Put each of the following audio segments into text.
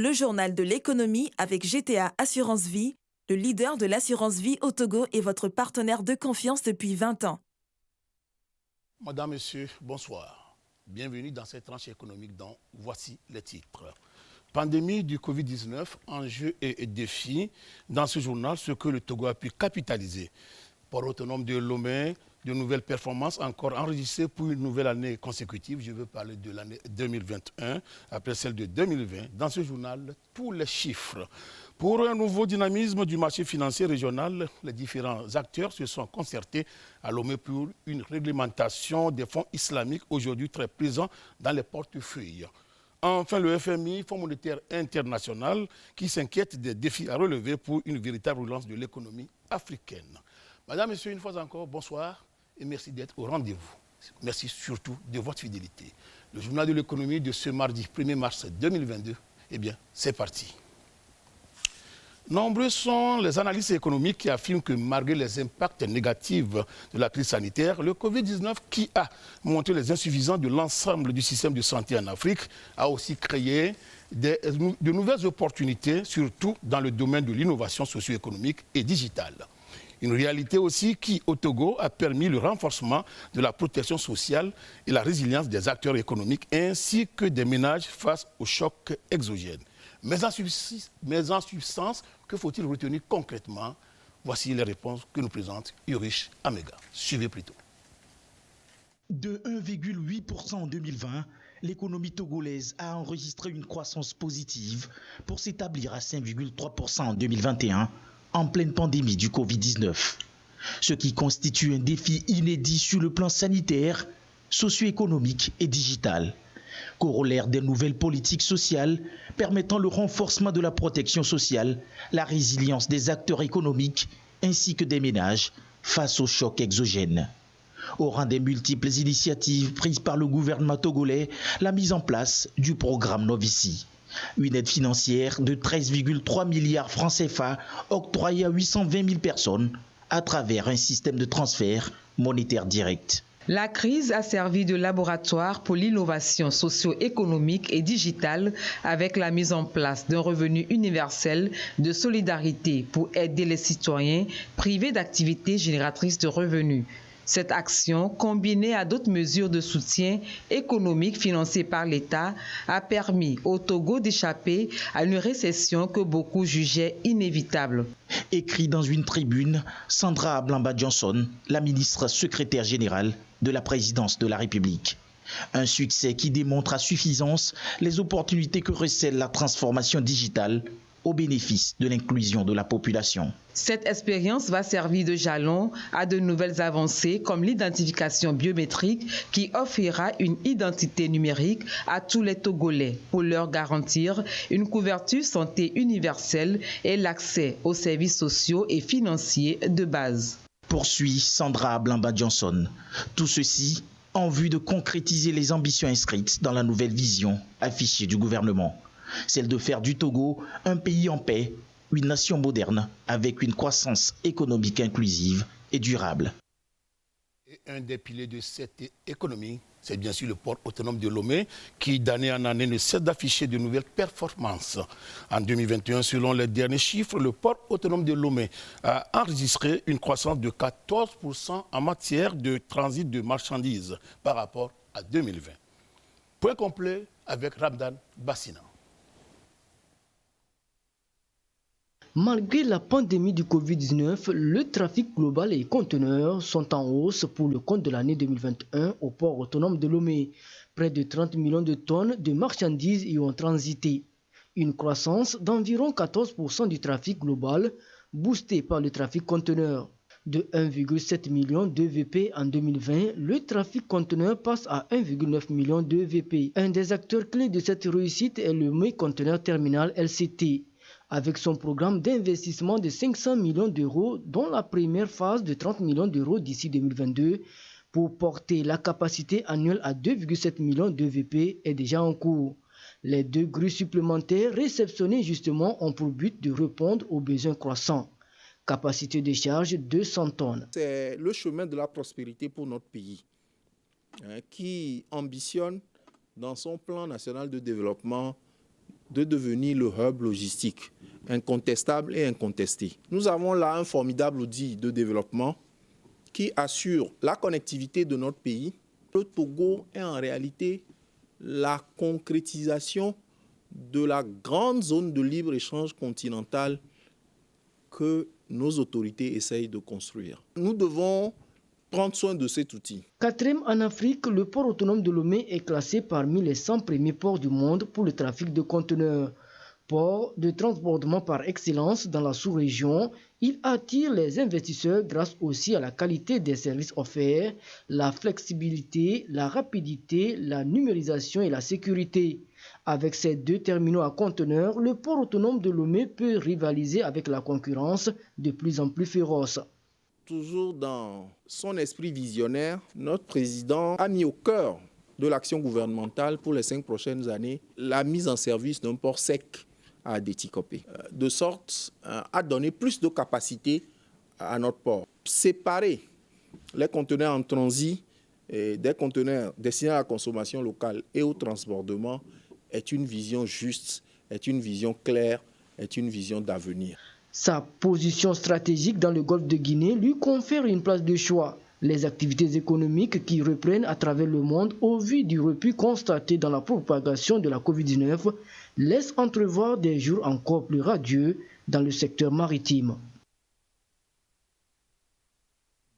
le journal de l'économie avec GTA Assurance Vie, le leader de l'assurance vie au Togo et votre partenaire de confiance depuis 20 ans. Madame, Monsieur, bonsoir. Bienvenue dans cette tranche économique dont voici les titres. Pandémie du Covid-19, enjeux et défis. Dans ce journal, ce que le Togo a pu capitaliser. Port autonome de Lomé, de nouvelles performances encore enregistrées pour une nouvelle année consécutive. Je veux parler de l'année 2021, après celle de 2020. Dans ce journal, tous les chiffres. Pour un nouveau dynamisme du marché financier régional, les différents acteurs se sont concertés à Lomé pour une réglementation des fonds islamiques aujourd'hui très présents dans les portefeuilles. Enfin, le FMI, Fonds monétaire international, qui s'inquiète des défis à relever pour une véritable relance de l'économie africaine. Madame, Monsieur, une fois encore, bonsoir et merci d'être au rendez-vous. Merci surtout de votre fidélité. Le journal de l'économie de ce mardi 1er mars 2022, eh bien, c'est parti. Nombreux sont les analystes économiques qui affirment que malgré les impacts négatifs de la crise sanitaire, le Covid-19 qui a montré les insuffisances de l'ensemble du système de santé en Afrique a aussi créé de nouvelles opportunités, surtout dans le domaine de l'innovation socio-économique et digitale. Une réalité aussi qui, au Togo, a permis le renforcement de la protection sociale et la résilience des acteurs économiques ainsi que des ménages face aux chocs exogènes. Mais en substance, que faut-il retenir concrètement? Voici les réponses que nous présente Urish Amega. Suivez plutôt. De 1,8% en 2020, l'économie togolaise a enregistré une croissance positive pour s'établir à 5,3% en 2021, en pleine pandémie du Covid-19. Ce qui constitue un défi inédit sur le plan sanitaire, socio-économique et digital. Corollaire des nouvelles politiques sociales permettant le renforcement de la protection sociale, la résilience des acteurs économiques ainsi que des ménages face aux chocs exogènes. Au rang des multiples initiatives prises par le gouvernement togolais, la mise en place du programme Novici. Une aide financière de 13,3 milliards francs CFA octroyée à 820 000 personnes à travers un système de transfert monétaire direct. La crise a servi de laboratoire pour l'innovation socio-économique et digitale avec la mise en place d'un revenu universel de solidarité pour aider les citoyens privés d'activités génératrices de revenus. Cette action, combinée à d'autres mesures de soutien économique financées par l'État, a permis au Togo d'échapper à une récession que beaucoup jugeaient inévitable. Écrit dans une tribune, Sandra Blamba Johnson, la ministre secrétaire générale de la présidence de la République. Un succès qui démontre à suffisance les opportunités que recèle la transformation digitale au bénéfice de l'inclusion de la population. Cette expérience va servir de jalon à de nouvelles avancées comme l'identification biométrique qui offrira une identité numérique à tous les Togolais pour leur garantir une couverture santé universelle et l'accès aux services sociaux et financiers de base. Poursuit Sandra Blamba Johnson. Tout ceci en vue de concrétiser les ambitions inscrites dans la nouvelle vision affichée du gouvernement. Celle de faire du Togo un pays en paix, une nation moderne avec une croissance économique inclusive et durable. Et un des piliers de cette économie, c'est bien sûr le port autonome de Lomé qui, d'année en année, ne cesse d'afficher de nouvelles performances. En 2021, selon les derniers chiffres, le port autonome de Lomé a enregistré une croissance de 14% en matière de transit de marchandises par rapport à 2020. Point complet avec Ramdan Bassina. Malgré la pandémie du Covid-19, le trafic global et conteneurs sont en hausse pour le compte de l'année 2021 au port autonome de Lomé. Près de 30 millions de tonnes de marchandises y ont transité. Une croissance d'environ 14% du trafic global, boostée par le trafic conteneur. De 1,7 million d'EVP en 2020, le trafic conteneur passe à 1,9 million d'EVP. Un des acteurs clés de cette réussite est le Lomé Container Terminal LCT. Avec son programme d'investissement de 500 millions d'euros, dont la première phase de 30 millions d'euros d'ici 2022, pour porter la capacité annuelle à 2,7 millions d'EVP est déjà en cours. Les 2 grues supplémentaires réceptionnées justement ont pour but de répondre aux besoins croissants. Capacité de charge 200 tonnes. C'est le chemin de la prospérité pour notre pays, qui ambitionne dans son plan national de développement de devenir le hub logistique, incontestable et incontesté. Nous avons là un formidable outil de développement qui assure la connectivité de notre pays. Le Togo est en réalité la concrétisation de la grande zone de libre-échange continentale que nos autorités essayent de construire. Nous devons prendre soin de cet outil. Quatrième en Afrique, le port autonome de Lomé est classé parmi les 100 premiers ports du monde pour le trafic de conteneurs. Port de transbordement par excellence dans la sous-région, il attire les investisseurs grâce aussi à la qualité des services offerts, la flexibilité, la rapidité, la numérisation et la sécurité. Avec ces deux terminaux à conteneurs, le port autonome de Lomé peut rivaliser avec la concurrence de plus en plus féroce. Toujours dans son esprit visionnaire, notre président a mis au cœur de l'action gouvernementale pour les 5 prochaines années la mise en service d'un port sec à Adétikopé, de sorte à donner plus de capacité à notre port. Séparer les conteneurs en transit et des conteneurs destinés à la consommation locale et au transbordement est une vision juste, est une vision claire, est une vision d'avenir. Sa position stratégique dans le golfe de Guinée lui confère une place de choix. Les activités économiques qui reprennent à travers le monde au vu du repli constaté dans la propagation de la Covid-19 laissent entrevoir des jours encore plus radieux dans le secteur maritime.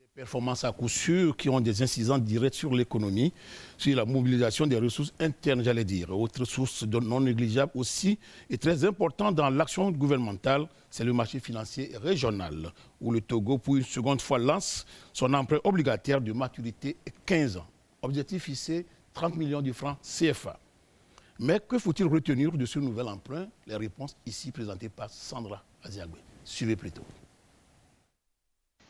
Des performances à coup sûr qui ont des incidences directes sur l'économie, sur la mobilisation des ressources internes, j'allais dire. Autre source non négligeable aussi et très importante dans l'action gouvernementale, c'est le marché financier régional, où le Togo, pour une seconde fois, lance son emprunt obligataire de maturité 15 ans. Objectif fixé, 30 millions de francs CFA. Mais que faut-il retenir de ce nouvel emprunt? Les réponses ici présentées par Sandra Aziagwe. Suivez plutôt.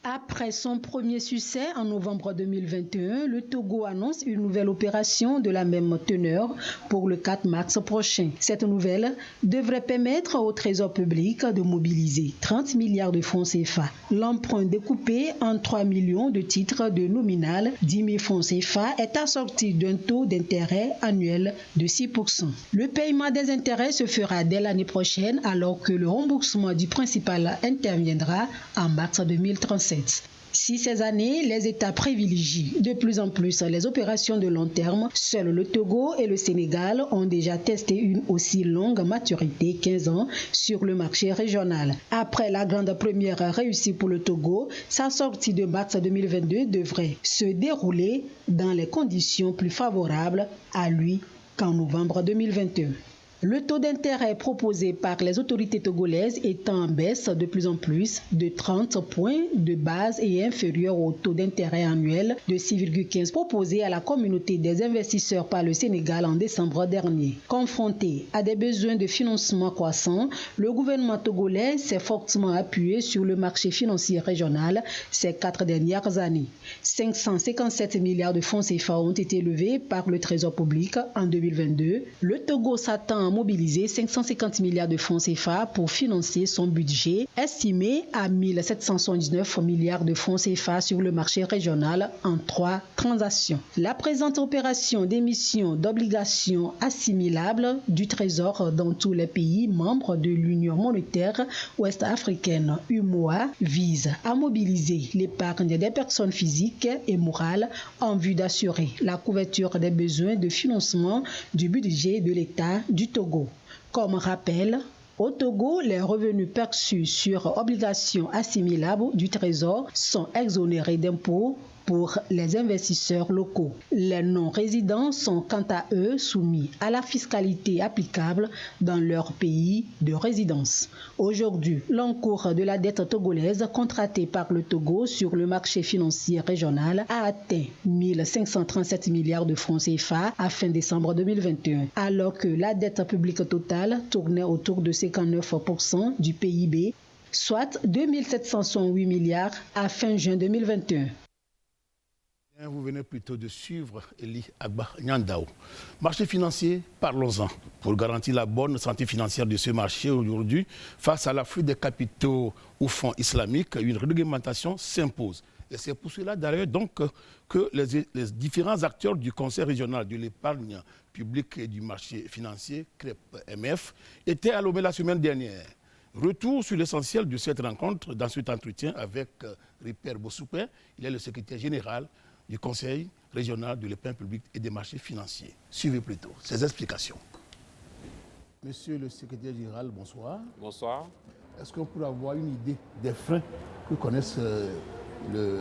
Après son premier succès en novembre 2021, le Togo annonce une nouvelle opération de la même teneur pour le 4 mars prochain. Cette nouvelle devrait permettre au Trésor public de mobiliser 30 milliards de francs CFA. L'emprunt découpé en 3 millions de titres de nominal 10 000 francs CFA est assorti d'un taux d'intérêt annuel de 6%. Le paiement des intérêts se fera dès l'année prochaine alors que le remboursement du principal interviendra en mars 2037. Si ces années, les États privilégient de plus en plus les opérations de long terme, seuls le Togo et le Sénégal ont déjà testé une aussi longue maturité, 15 ans, sur le marché régional. Après la grande première réussie pour le Togo, sa sortie de mars 2022 devrait se dérouler dans les conditions plus favorables à lui qu'en novembre 2021. Le taux d'intérêt proposé par les autorités togolaises est en baisse de plus en plus de 30 points de base et inférieur au taux d'intérêt annuel de 6,15 proposé à la communauté des investisseurs par le Sénégal en décembre dernier. Confronté à des besoins de financement croissants, le gouvernement togolais s'est fortement appuyé sur le marché financier régional ces 4 dernières années. 557 milliards de francs CFA ont été levés par le Trésor public en 2022. Le Togo s'attend à mobiliser 550 milliards de francs CFA pour financer son budget, estimé à 1 779 milliards de francs CFA sur le marché régional en 3 transactions. La présente opération d'émission d'obligations assimilables du Trésor dans tous les pays membres de l'Union monétaire ouest-africaine UMOA vise à mobiliser l'épargne des personnes physiques et morales en vue d'assurer la couverture des besoins de financement du budget de l'État du Togo. Comme rappel, au Togo, les revenus perçus sur obligations assimilables du Trésor sont exonérés d'impôts pour les investisseurs locaux. Les non-résidents sont quant à eux soumis à la fiscalité applicable dans leur pays de résidence. Aujourd'hui, l'encours de la dette togolaise contractée par le Togo sur le marché financier régional a atteint 1 537 milliards de francs CFA à fin décembre 2021, alors que la dette publique totale tournait autour de 59% du PIB, soit 2 768 milliards à fin juin 2021. Vous venez plutôt de suivre Eli Agba Nyandao. Marché financier, parlons-en. Pour garantir la bonne santé financière de ce marché aujourd'hui, face à l'afflux des capitaux aux fonds islamiques, une réglementation s'impose. Et c'est pour cela d'ailleurs donc que les différents acteurs du Conseil régional de l'épargne publique et du marché financier, CREP-MF, étaient à Lomé la semaine dernière. Retour sur l'essentiel de cette rencontre dans cet entretien avec Ripert Bossoupé. Il est le secrétaire général du Conseil régional de l'épargne publique et des marchés financiers. Suivez plutôt ces explications. Monsieur le secrétaire général, bonsoir. Bonsoir. Est-ce qu'on pourrait avoir une idée des freins que connaissent le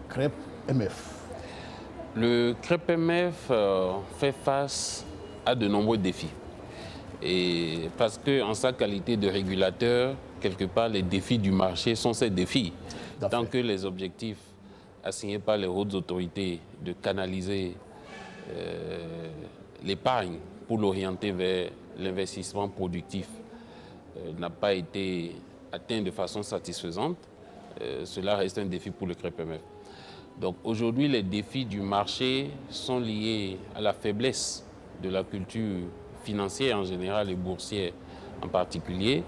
CREP-MF? Le CREP-MF fait face à de nombreux défis. Et parce qu'en sa qualité de régulateur, quelque part, les défis du marché sont ces défis. Tant que les objectifs assignés par les hautes autorités de canaliser l'épargne pour l'orienter vers l'investissement productif n'a pas été atteint de façon satisfaisante, cela reste un défi pour le CREP-MF. Donc aujourd'hui, les défis du marché sont liés à la faiblesse de la culture financière en général et boursière en particulier.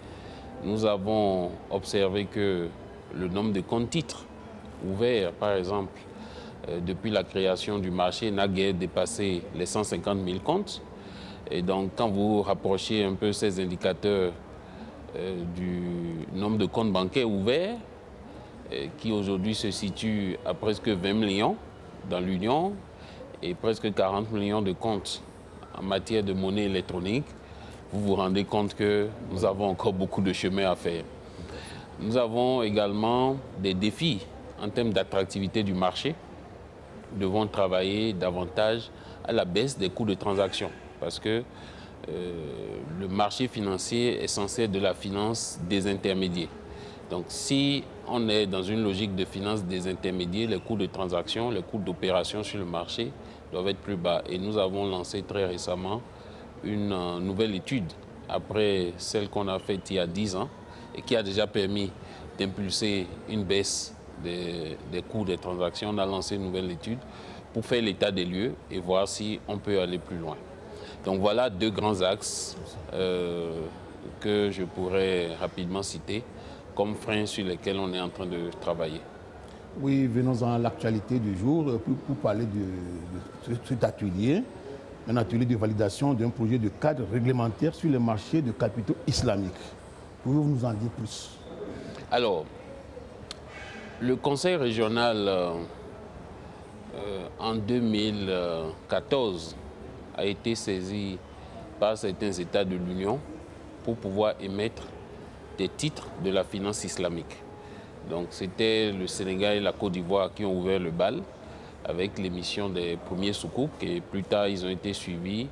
Nous avons observé que le nombre de comptes titres ouverts, par exemple, depuis la création du marché, n'a guère dépassé les 150 000 comptes. Et donc, quand vous rapprochez un peu ces indicateurs du nombre de comptes bancaires ouverts, qui aujourd'hui se situe à presque 20 millions dans l'Union et presque 40 millions de comptes en matière de monnaie électronique, vous vous rendez compte que nous avons encore beaucoup de chemin à faire. Nous avons également des défis en termes d'attractivité du marché. Nous devons travailler davantage à la baisse des coûts de transaction parce que le marché financier est censé être de la finance des intermédiaires. Donc si on est dans une logique de finance des intermédiaires, les coûts de transaction, les coûts d'opération sur le marché doivent être plus bas. Et nous avons lancé très récemment une nouvelle étude après celle qu'on a faite il y a 10 ans et qui a déjà permis d'impulser une baisse des coûts des transactions. On a lancé une nouvelle étude pour faire l'état des lieux et voir si on peut aller plus loin. Donc voilà deux grands axes que je pourrais rapidement citer comme freins sur lesquels on est en train de travailler. Oui, venons-en à l'actualité du jour pour parler de cet atelier, un atelier de validation d'un projet de cadre réglementaire sur les marchés de capitaux islamiques. Pouvez-vous nous en dire plus? Alors, le Conseil régional en 2014 a été saisi par certains États de l'Union pour pouvoir émettre des titres de la finance islamique. Donc c'était le Sénégal et la Côte d'Ivoire qui ont ouvert le bal avec l'émission des premiers soukouk et plus tard ils ont été suivis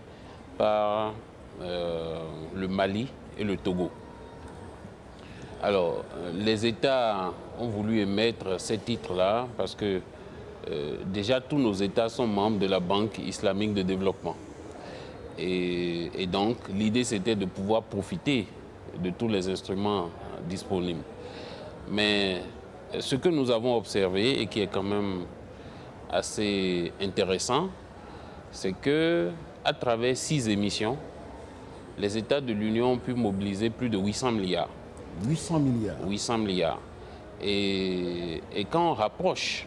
par le Mali et le Togo. Alors les États ont voulu émettre ces titres-là parce que déjà tous nos États sont membres de la Banque islamique de développement. Et donc l'idée c'était de pouvoir profiter de tous les instruments disponibles. Mais ce que nous avons observé et qui est quand même assez intéressant, c'est que à travers 6 émissions, les États de l'Union ont pu mobiliser plus de 800 milliards. 800 milliards. 800 milliards. Et quand on rapproche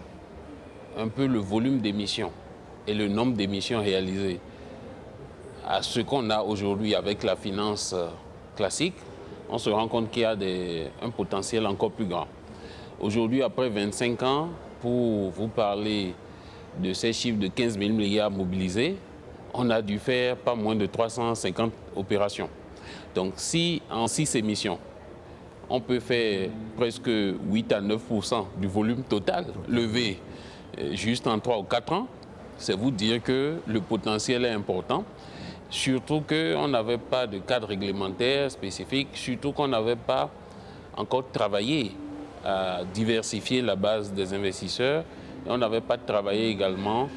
un peu le volume d'émissions et le nombre d'émissions réalisées à ce qu'on a aujourd'hui avec la finance classique, on se rend compte qu'il y a un potentiel encore plus grand. Aujourd'hui, après 25 ans, pour vous parler de ces chiffres de 15 000 milliards mobilisés, on a dû faire pas moins de 350 opérations. Donc si en 6 émissions, on peut faire presque 8 à 9% du volume total levé juste en 3 ou 4 ans, c'est vous dire que le potentiel est important. Surtout qu'on n'avait pas de cadre réglementaire spécifique, surtout qu'on n'avait pas encore travaillé à diversifier la base des investisseurs et on n'avait pas travaillé également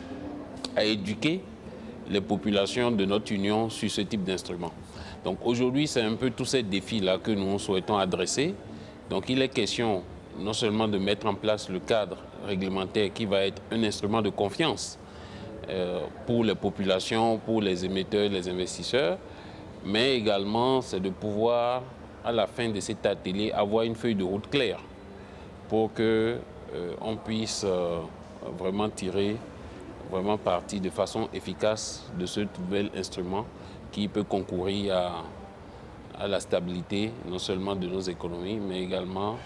à éduquer les populations de notre union sur ce type d'instrument. Donc aujourd'hui, c'est un peu tous ces défis-là que nous souhaitons adresser. Donc il est question non seulement de mettre en place le cadre réglementaire qui va être un instrument de confiance pour les populations, pour les émetteurs, les investisseurs, mais également c'est de pouvoir, à la fin de cet atelier, avoir une feuille de route claire pour que on puisse vraiment tirer parti de façon efficace de ce nouvel instrument qui peut concourir à la stabilité non seulement de nos économies, mais également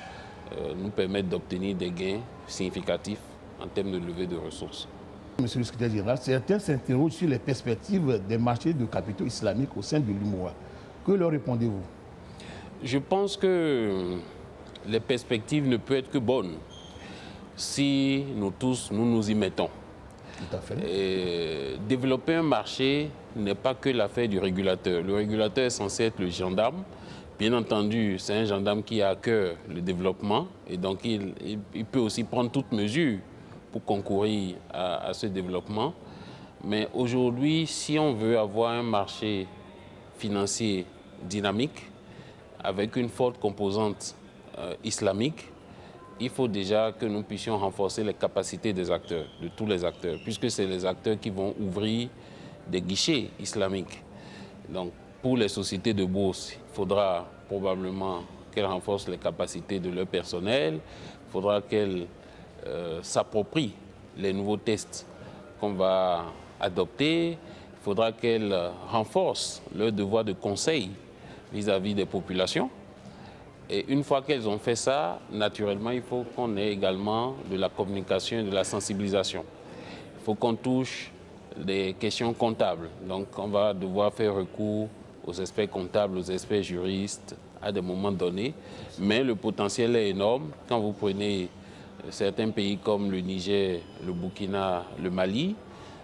nous permettre d'obtenir des gains significatifs en termes de levée de ressources. Monsieur le secrétaire général, certains s'interrogent sur les perspectives des marchés de capitaux islamiques au sein de l'UMOA. Que leur répondez-vous? Je pense que les perspectives ne peuvent être que bonnes si nous tous nous y mettons. Tout à fait. Et développer un marché n'est pas que l'affaire du régulateur. Le régulateur est censé être le gendarme. Bien entendu, c'est un gendarme qui a à cœur le développement et donc il peut aussi prendre toutes mesures pour concourir à ce développement. Mais aujourd'hui, si on veut avoir un marché financier dynamique avec une forte composante islamique, il faut déjà que nous puissions renforcer les capacités des acteurs, de tous les acteurs, puisque c'est les acteurs qui vont ouvrir des guichets islamiques. Donc, pour les sociétés de bourse, il faudra probablement qu'elles renforcent les capacités de leur personnel, il faudra qu'elles s'approprient les nouveaux tests qu'on va adopter, il faudra qu'elles renforcent leur devoir de conseil vis-à-vis des populations. Et une fois qu'elles ont fait ça, naturellement, il faut qu'on ait également de la communication et de la sensibilisation. Il faut qu'on touche des questions comptables. Donc, on va devoir faire recours aux experts comptables, aux experts juristes à des moments donnés. Mais le potentiel est énorme. Quand vous prenez certains pays comme le Niger, le Burkina, le Mali,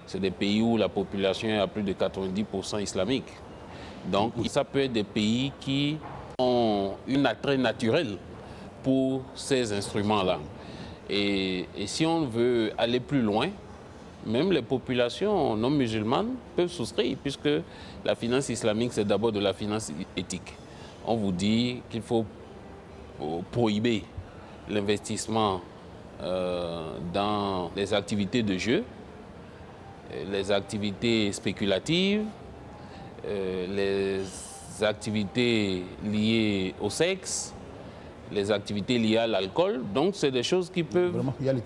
c'est des pays où la population est à plus de 90% islamique. Donc, ça peut être des pays qui ont un attrait naturel pour ces instruments-là. Et si on veut aller plus loin, même les populations non musulmanes peuvent souscrire, puisque la finance islamique, c'est d'abord de la finance éthique. On vous dit qu'il faut prohiber l'investissement dans les activités de jeu, les activités spéculatives, les activités liées au sexe, les activités liées à l'alcool. Donc, c'est des choses qui peuvent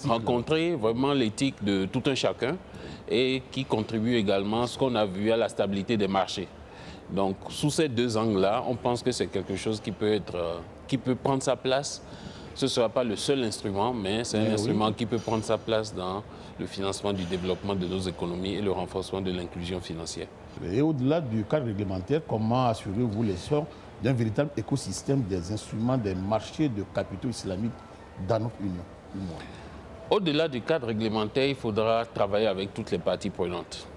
rencontrer vraiment l'éthique de tout un chacun et qui contribuent également à ce qu'on a vu à la stabilité des marchés. Donc, sous ces deux angles-là, on pense que c'est quelque chose qui peut prendre sa place. Ce ne sera pas le seul instrument, mais c'est un instrument qui peut prendre sa place dans le financement du développement de nos économies et le renforcement de l'inclusion financière. Et au-delà du cadre réglementaire, comment assurez-vous l'essor d'un véritable écosystème des instruments des marchés de capitaux islamiques dans notre Union? Au-delà du cadre réglementaire, il faudra travailler avec toutes les parties prenantes.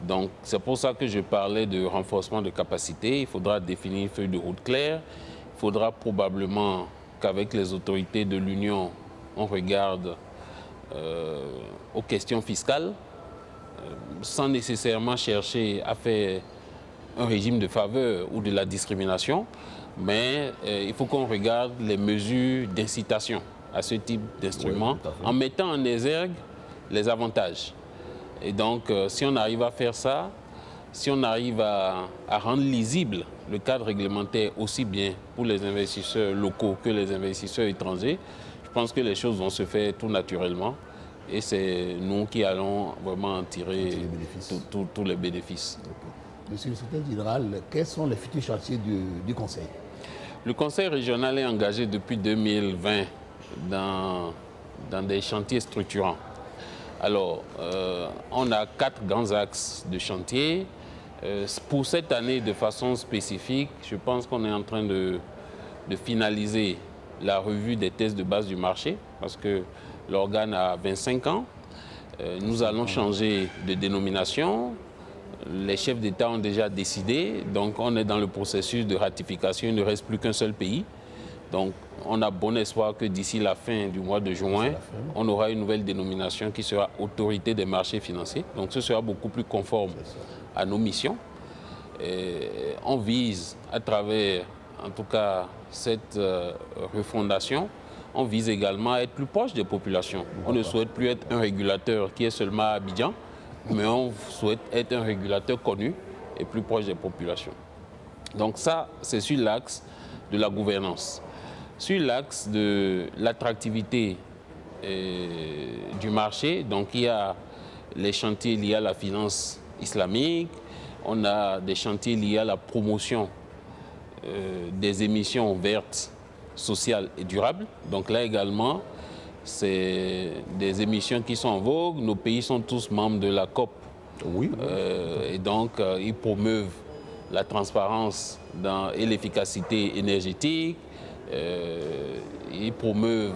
Donc, c'est pour ça que je parlais de renforcement de capacité. Il faudra définir une feuille de route claire. Il faudra probablement qu'avec les autorités de l'Union, on regarde aux questions fiscales, sans nécessairement chercher à faire un régime de faveur ou de la discrimination, mais il faut qu'on regarde les mesures d'incitation à ce type d'instrument en mettant en exergue les avantages. Et donc, si on arrive à faire ça, si on arrive à rendre lisible le cadre réglementaire aussi bien pour les investisseurs locaux que les investisseurs étrangers, je pense que les choses vont se faire tout naturellement et c'est nous qui allons vraiment en tirer tous les bénéfices. Monsieur le secrétaire général, quels sont les futurs chantiers du Conseil? Le Conseil régional est engagé depuis 2020 dans des chantiers structurants. Alors, on a 4 grands axes de chantier. Pour cette année, de façon spécifique, je pense qu'on est en train de finaliser la revue des tests de base du marché, parce que l'organe a 25 ans. Nous allons changer de dénomination. Les chefs d'État ont déjà décidé, donc on est dans le processus de ratification. Il ne reste plus qu'un seul pays. Donc, on a bon espoir que d'ici la fin du mois de juin, on aura une nouvelle dénomination qui sera Autorité des marchés financiers. Donc, ce sera beaucoup plus conforme à nos missions. Et on vise, à travers, en tout cas, cette refondation, on vise également à être plus proche des populations. On ne souhaite plus être un régulateur qui est seulement à Abidjan, mais on souhaite être un régulateur connu et plus proche des populations. Donc ça, c'est sur l'axe de la gouvernance. Sur l'axe de l'attractivité du marché. Donc il y a les chantiers liés à la finance islamique, on a des chantiers liés à la promotion des émissions vertes, sociales et durables. Donc là également, c'est des émissions qui sont en vogue. Nos pays sont tous membres de la COP. Oui. Et donc, ils promeuvent la transparence et l'efficacité énergétique. Ils promeuvent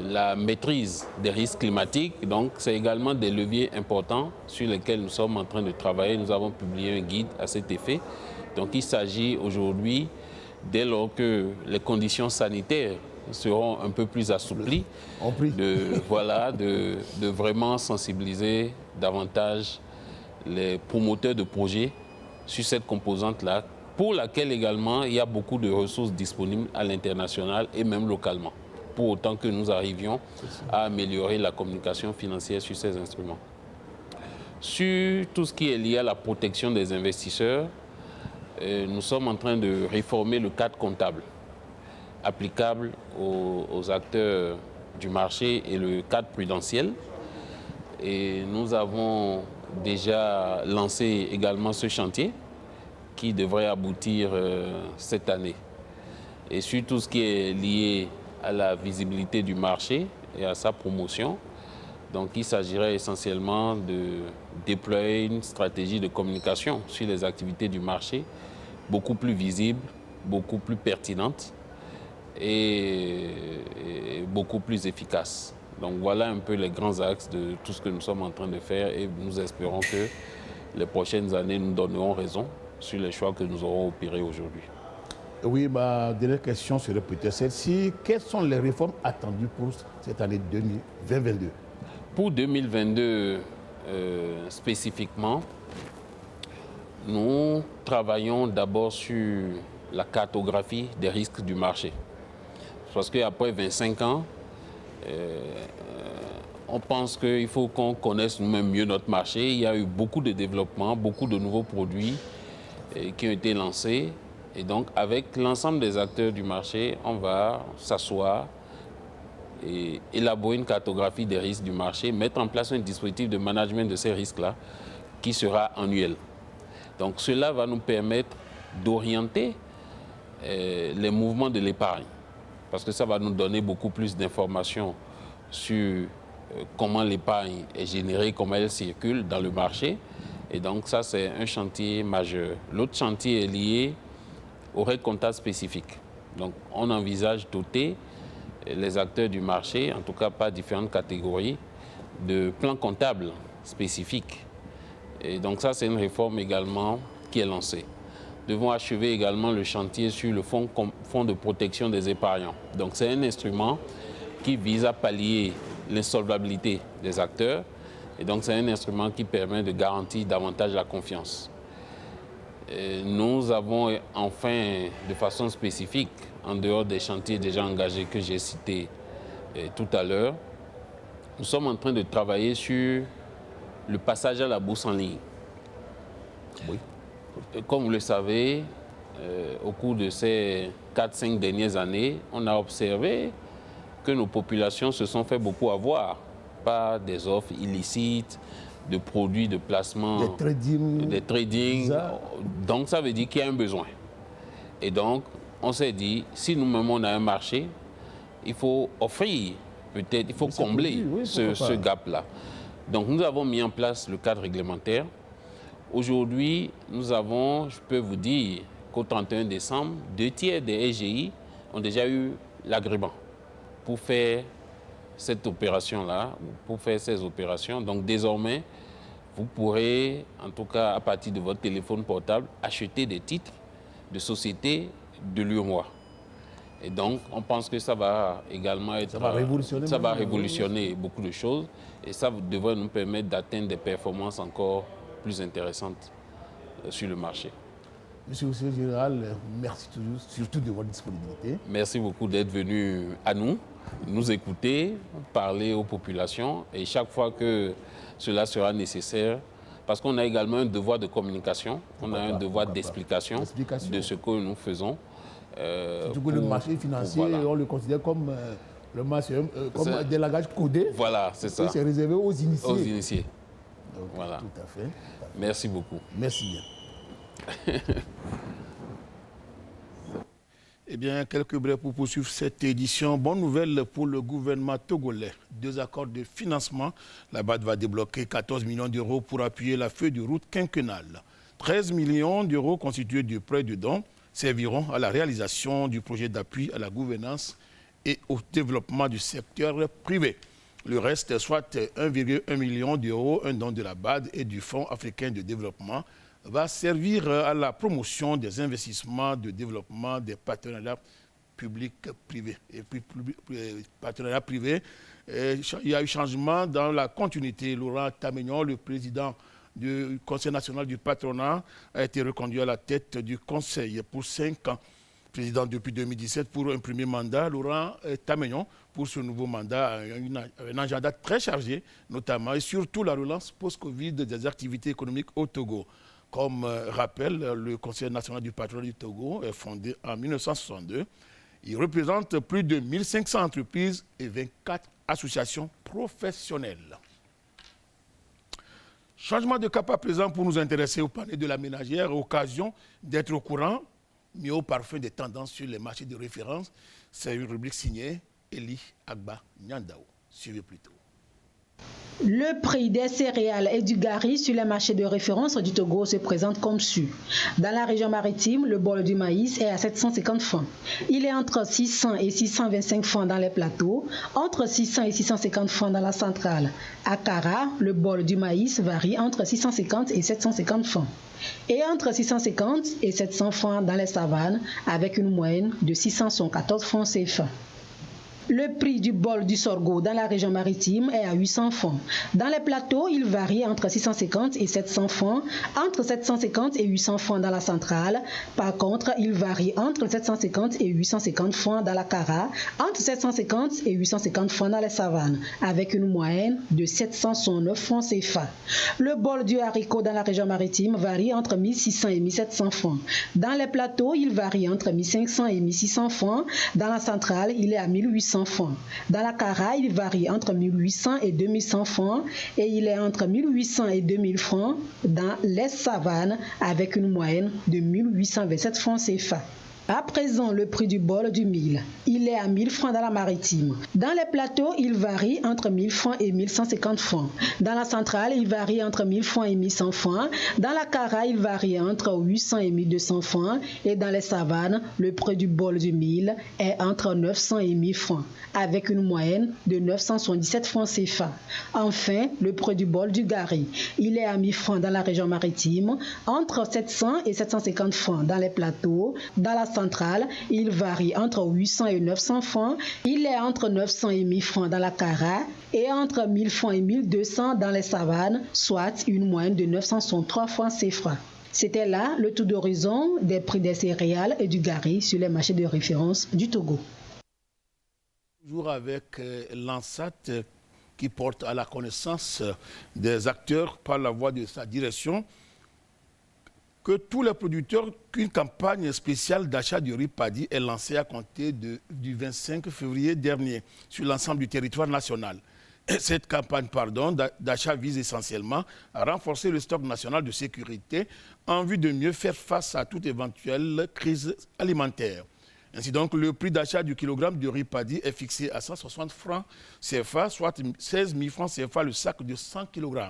la maîtrise des risques climatiques. Donc, c'est également des leviers importants sur lesquels nous sommes en train de travailler. Nous avons publié un guide à cet effet. Donc, il s'agit aujourd'hui, dès lors que les conditions sanitaires seront un peu plus assouplies, de vraiment sensibiliser davantage les promoteurs de projets sur cette composante-là, pour laquelle également il y a beaucoup de ressources disponibles à l'international et même localement, pour autant que nous arrivions à améliorer la communication financière sur ces instruments. Sur tout ce qui est lié à la protection des investisseurs, nous sommes en train de réformer le cadre comptable applicable aux acteurs du marché et le cadre prudentiel. Et nous avons déjà lancé également ce chantier qui devrait aboutir cette année. Et sur tout ce qui est lié à la visibilité du marché et à sa promotion, donc il s'agirait essentiellement de déployer une stratégie de communication sur les activités du marché beaucoup plus visible, beaucoup plus pertinente et beaucoup plus efficace. Donc voilà un peu les grands axes de tout ce que nous sommes en train de faire et nous espérons que les prochaines années nous donneront raison sur les choix que nous aurons opérés aujourd'hui. Oui, ma dernière question serait peut-être celle-ci. Quelles sont les réformes attendues pour cette année 2022 ? Pour 2022 spécifiquement, nous travaillons d'abord sur la cartographie des risques du marché. Parce qu'après 25 ans, on pense qu'il faut qu'on connaisse nous-mêmes mieux notre marché. Il y a eu beaucoup de développement, beaucoup de nouveaux produits qui ont été lancés. Et donc, avec l'ensemble des acteurs du marché, on va s'asseoir et élaborer une cartographie des risques du marché, mettre en place un dispositif de management de ces risques-là qui sera annuel. Donc, cela va nous permettre d'orienter les mouvements de l'épargne, parce que ça va nous donner beaucoup plus d'informations sur comment l'épargne est générée, comment elle circule dans le marché. Et donc, ça, c'est un chantier majeur. L'autre chantier est lié aux règles comptables spécifiques. Donc, on envisage doter les acteurs du marché, en tout cas par différentes catégories, de plans comptables spécifiques. Et donc, ça, c'est une réforme également qui est lancée. Nous devons achever également le chantier sur le fonds de protection des épargnants. Donc, c'est un instrument qui vise à pallier l'insolvabilité des acteurs. Et donc, c'est un instrument qui permet de garantir davantage la confiance. Nous avons enfin, de façon spécifique, en dehors des chantiers déjà engagés que j'ai cités tout à l'heure, nous sommes en train de travailler sur le passage à la bourse en ligne. Oui. Comme vous le savez, au cours de ces 4-5 dernières années, on a observé que nos populations se sont fait beaucoup avoir par des offres illicites, de produits de placement, des tradings. Donc ça veut dire qu'il y a un besoin. Et donc, on s'est dit, si nous-mêmes on a un marché, il faut offrir, peut-être, il faut combler ce gap-là. Donc nous avons mis en place le cadre réglementaire. Aujourd'hui, nous avons, je peux vous dire, qu'au 31 décembre, 2/3 des SGI ont déjà eu l'agrément pour faire cette opération-là, pour faire ces opérations. Donc désormais, vous pourrez, en tout cas à partir de votre téléphone portable, acheter des titres de société de l'UEMOA. Et donc, on pense que ça va également être... Ça va révolutionner beaucoup de choses et ça devrait nous permettre d'atteindre des performances encore plus intéressantes sur le marché. Monsieur le Général, merci surtout de votre disponibilité. Merci beaucoup d'être venu à nous écouter, parler aux populations et chaque fois que cela sera nécessaire, parce qu'on a également un devoir de communication, on a un devoir d'explication de ce que nous faisons. Surtout que le marché financier, on le considère comme Le match, comme des langages codés. Voilà, c'est ça. C'est réservé aux initiés. Aux initiés. Donc, voilà. Tout à fait. Merci beaucoup. Merci bien. Eh bien, quelques brèves pour poursuivre cette édition. Bonne nouvelle pour le gouvernement togolais. 2 accords de financement. La BAD va débloquer 14 millions d'euros pour appuyer la feuille de route quinquennale. 13 millions d'euros constitués de prêts de dons serviront à la réalisation du projet d'appui à la gouvernance et au développement du secteur privé. Le reste, soit 1,1 million d'euros, un don de la BAD et du Fonds africain de développement, va servir à la promotion des investissements de développement des partenariats publics-privés. Et puis, partenariats privés, il y a eu changement dans la continuité. Laurent Tamegnon, le président du Conseil national du patronat, a été reconduit à la tête du Conseil pour 5 ans. Président depuis 2017 pour un premier mandat, Laurent Tamegnon, pour ce nouveau mandat, un agenda très chargé, notamment et surtout la relance post-Covid des activités économiques au Togo. Comme rappelle, le Conseil national du patronat du Togo est fondé en 1962. Il représente plus de 1500 entreprises et 24 associations professionnelles. Changement de cap à présent pour nous intéresser au panier de la ménagère, occasion d'être au courant, mieux au parfum des tendances sur les marchés de référence. C'est une rubrique signée Eli Agba Nyandao. Suivez plutôt. Le prix des céréales et du gari sur les marchés de référence du Togo se présente comme suit. Dans la région maritime, le bol du maïs est à 750 francs. Il est entre 600 et 625 francs dans les plateaux, entre 600 et 650 francs dans la centrale. À Kara, le bol du maïs varie entre 650 et 750 francs. Et entre 650 et 700 francs dans les savanes, avec une moyenne de 614 francs CFA. Le prix du bol du sorgho dans la région maritime est à 800 francs. Dans les plateaux, il varie entre 650 et 700 francs, entre 750 et 800 francs dans la centrale. Par contre, il varie entre 750 et 850 francs dans la Kara, entre 750 et 850 francs dans les savanes, avec une moyenne de 709 francs CFA. Le bol du haricot dans la région maritime varie entre 1600 et 1700 francs. Dans les plateaux, il varie entre 1500 et 1600 francs. Dans la centrale, il est à 1800 francs. Dans la Kara, il varie entre 1800 et 2100 francs et il est entre 1800 et 2000 francs dans les savanes avec une moyenne de 1827 francs CFA. À présent, le prix du bol du mil. Il est à 1000 francs dans la maritime. Dans les plateaux, il varie entre 1000 francs et 1150 francs. Dans la centrale, il varie entre 1000 francs et 1100 francs. Dans la Kara, il varie entre 800 et 1200 francs. Et dans les savanes, le prix du bol du mil est entre 900 et 1000 francs, avec une moyenne de 977 francs CFA. Enfin, le prix du bol du gari. Il est à 1000 francs dans la région maritime, entre 700 et 750 francs dans les plateaux. Dans la centrale, il varie entre 800 et 900 francs. Il est entre 900 et 1000 francs dans la Kara et entre 1000 francs et 1200 dans les savanes, soit une moyenne de 963 francs CFA. C'était là le tour d'horizon des prix des céréales et du gari sur les marchés de référence du Togo. Toujours avec l'ANSAT qui porte à la connaissance des acteurs par la voie de sa direction que tous les producteurs, qu'une campagne spéciale d'achat de riz paddy est lancée à compter du 25 février dernier sur l'ensemble du territoire national. Cette campagne d'achat vise essentiellement à renforcer le stock national de sécurité en vue de mieux faire face à toute éventuelle crise alimentaire. Ainsi donc, le prix d'achat du kilogramme de riz paddy est fixé à 160 francs CFA, soit 16 000 francs CFA le sac de 100 kg.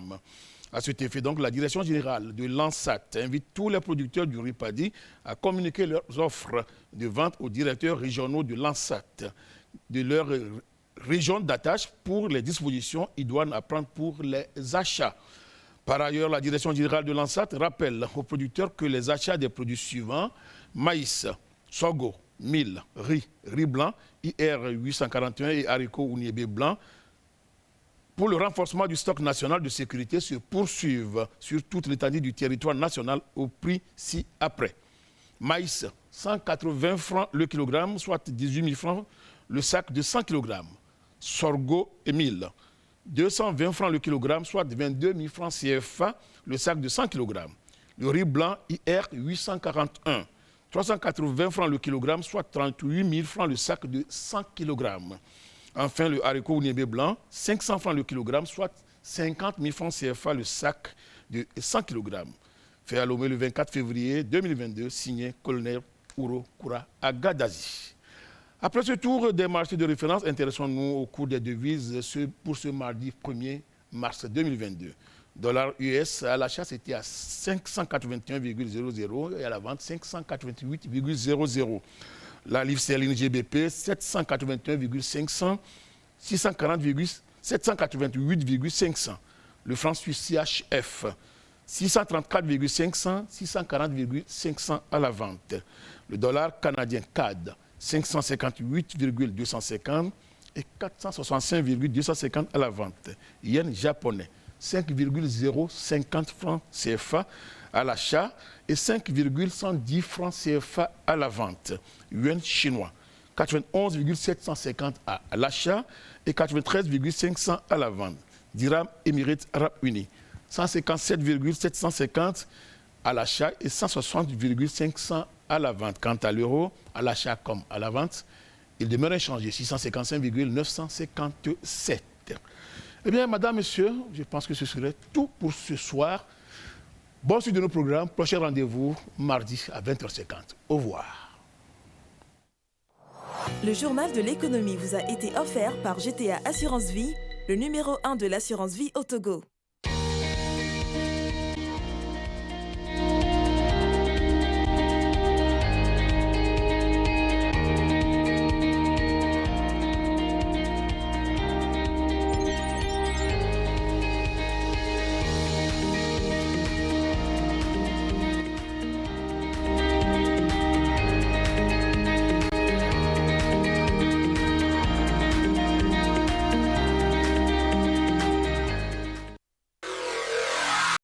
À cet effet, donc, la direction générale de l'ANSAT invite tous les producteurs du riz paddy à communiquer leurs offres de vente aux directeurs régionaux de l'ANSAT, de leur région d'attache pour les dispositions idoines à prendre pour les achats. Par ailleurs, la direction générale de l'ANSAT rappelle aux producteurs que les achats des produits suivants, maïs, sorgho, mil, riz blanc, IR 841 et haricots ou niébé blanc, pour le renforcement du stock national de sécurité se poursuivent sur toute l'étendue du territoire national au prix ci-après. Maïs, 180 francs le kilogramme, soit 18 000 francs le sac de 100 kg. Sorgho et mil, 220 francs le kilogramme, soit 22 000 francs CFA le sac de 100 kg. Le riz blanc IR 841, 380 francs le kilogramme, soit 38 000 francs le sac de 100 kg. Enfin, le haricot ou niébé blanc, 500 francs le kilogramme, soit 50 000 francs CFA le sac de 100 kg. Fait à Lomé le 24 février 2022, signé colonel Ouro Koura Agadazi. Après ce tour des marchés de référence, intéressons-nous au cours des devises pour ce mardi 1er mars 2022. Dollar US à l'achat, c'était à 581,00 et à la vente 588,00. La livre sterling GBP 781,500, 788,500. Le franc suisse CHF 634,500, 640,500 à la vente. Le dollar canadien CAD 558,250 et 465,250 à la vente. Yen japonais 5,050 francs CFA à l'achat et 5,110 francs CFA à la vente. Yuan chinois 91,750 à l'achat et 93,500 à la vente. Dirham Émirats Arabes Unis 157,750 à l'achat et 160,500 à la vente. Quant à l'euro, à l'achat comme à la vente, il demeure inchangé, 655,957. Eh bien, madame, monsieur, je pense que ce serait tout pour ce soir. Bonne suite de nos programmes. Prochain rendez-vous mardi à 20h50. Au revoir. Le journal de l'économie vous a été offert par GTA Assurance Vie, le numéro 1 de l'assurance vie au Togo.